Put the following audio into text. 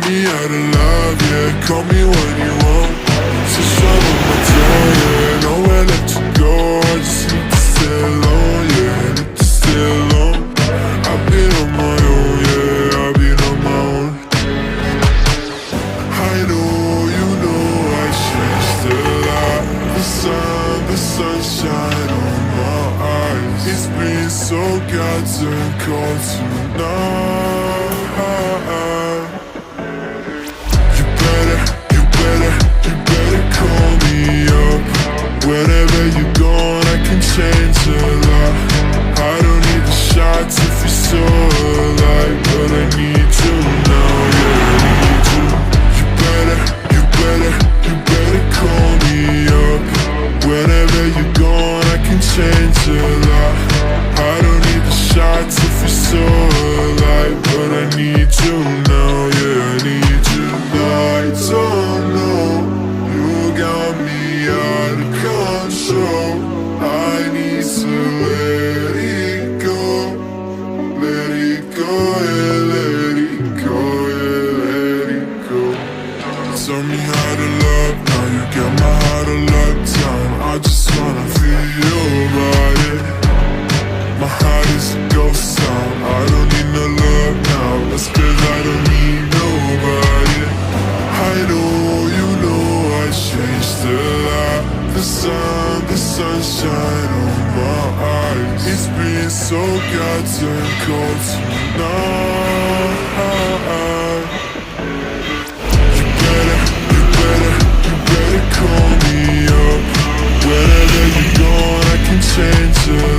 me how to love, yeah. Call me when you want. Just shut on my door, yeah. Nowhere left to go. I just need to stay alone, yeah. Need to stay alone. I've been on my own, yeah. I've been on my own. I know, you know, I changed a lot. The sunshine on my eyes. It's been so goddamn cold tonight. You better call me up. Whenever you're gone, I can change a lot. I don't need the shots if you're so alive, but I need you now, yeah, I need you. You better call me up. Whenever you're gone, I can change a lot. I don't need the shots if you're so alive, but I need you now, yeah, I need you. I don't know, you got me out of control. I need to let it go, yeah, let it go, yeah, let it go. Tell me how to love, now you got my heart on lockdown. I just wanna feel your body. My heart is a ghost town. I don't need no love now. That's 'cause I don't need nobody. I know, you know, I changed a lot. The sunshine on my eyes. It's been so goddamn cold tonight. You better call me up. Whenever you're gone, I can change it.